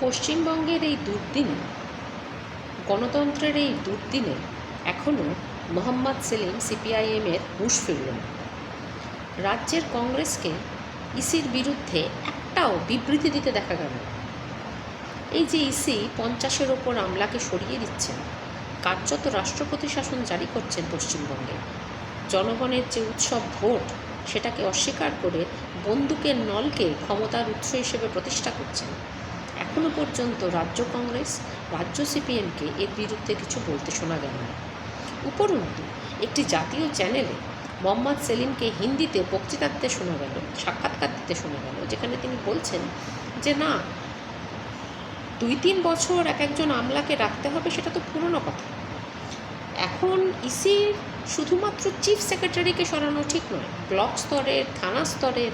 পশ্চিমবঙ্গের এই দুর্দিনে, গণতন্ত্রের এই দুর্দিনে এখনও মোহাম্মদ সেলিম সিপিআইএমের হুঁশ ফিরল না। রাজ্যের কংগ্রেসকে ইসির বিরুদ্ধে একটাও বিবৃতি দিতে দেখা গেল না। এই যে ইসি 50-এর ওপর আমলাকে সরিয়ে দিচ্ছেন, কার্যত রাষ্ট্রপতি শাসন জারি করছেন পশ্চিমবঙ্গে, জনগণের যে উৎসব ভোট সেটাকে অস্বীকার করে বন্দুকের নলকে ক্ষমতার উৎস হিসেবে প্রতিষ্ঠা করছেন, এখনও পর্যন্ত রাজ্য কংগ্রেস, রাজ্য সিপিএমকে এর বিরুদ্ধে কিছু বলতে শোনা গেল না। উপরন্তু একটি জাতীয় চ্যানেলে মোহাম্মদ সেলিমকে হিন্দিতে বক্তৃতা দিতে শোনা গেল, সাক্ষাৎকার দিতে শোনা গেল, যেখানে তিনি বলছেন যে না, 2-3 বছর একজন আমলাকে রাখতে হবে, সেটা তো পুরনো কথা। এখন ইসির শুধুমাত্র চিফ সেক্রেটারিকে সরানো ঠিক নয়, ব্লক স্তরের, থানা স্তরের,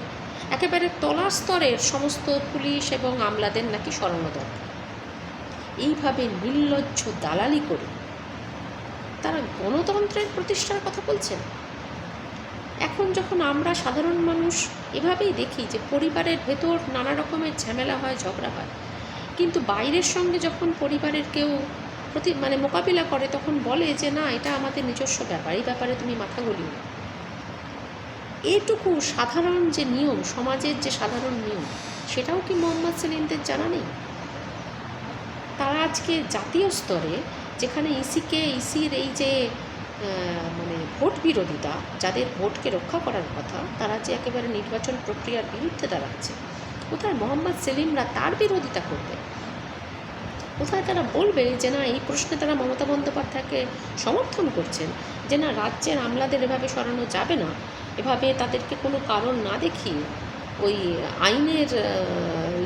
একেবারে তলার স্তরের সমস্ত পুলিশ এবং আমলাদের নাকি সরানো দরকার। এইভাবে নির্লজ্জ দালালি করে তারা গণতন্ত্রের প্রতিষ্ঠার কথা বলছেন। এখন যখন আমরা সাধারণ মানুষ এভাবেই দেখি যে পরিবারের ভেতর নানা রকমের ঝামেলা হয়, ঝগড়া হয়, কিন্তু বাইরের সঙ্গে যখন পরিবারের কেউ মোকাবিলা করে, তখন বলে যে না, এটা আমাদের নিজস্ব ব্যাপার, এই ব্যাপারে তুমি মাথা গলিও না। এটুকু সাধারণ যে নিয়ম, সমাজের যে সাধারণ নিয়ম, সেটাও কি মোহাম্মদ সেলিমদের জানা নেই? তারা আজকে জাতীয় স্তরে, যেখানে ইসির এই যে ভোট বিরোধিতা, যাদের ভোটকে রক্ষা করার কথা, তারা যে একেবারে নির্বাচন প্রক্রিয়ার বিরুদ্ধে দাঁড়াচ্ছে, কোথায় মোহাম্মদ সেলিমরা তার বিরোধিতা করবে? কোথায় তারা বলবে যে না, এই প্রশ্নে তারা মমতা বন্দ্যোপাধ্যায়কে সমর্থন করছেন, যে না, রাজ্যের আমলাদের এভাবে সরানো যাবে না, এভাবে তাদেরকে কোনো কারণ না দেখিয়ে ওই আইনের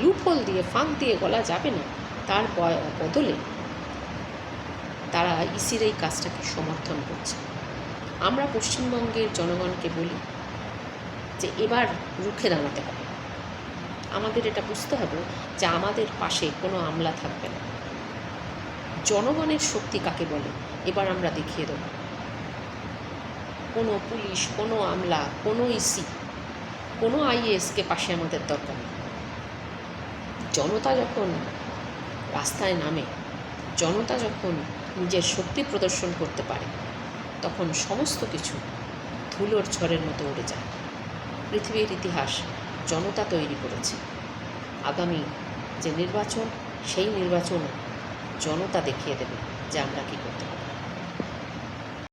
লুপহোল দিয়ে, ফাঁক দিয়ে গলা যাবে না, তার বদলে তারা ইসির এই কাজটাকে সমর্থন করছে। আমরা পশ্চিমবঙ্গের জনগণকে বলি যে এবার রুখে দাঁড়াতে হবে। আমাদের এটা বুঝতে হবে যে আমাদের পাশে কোনো আমলা থাকবে না। জনগণের শক্তি কাকে বলে এবার আমরা দেখিয়ে দেব। কোনো পুলিশ, কোনো আমলা, কোনো ইসি, কোনো আইএএসকে পাশে আমাদের দরকার নেই। জনতা যখন রাস্তায় নামে, জনতা যখন নিজের শক্তি প্রদর্শন করতে পারে, তখন সমস্ত কিছু ধুলোর ঝড়ের মতো উড়ে যায়। পৃথিবীর ইতিহাস জনতা তৈরি করেছে। আগামী যে নির্বাচন, সেই নির্বাচনে জনতা দেখিয়ে দেবে যে আমরা কী করতে পারি।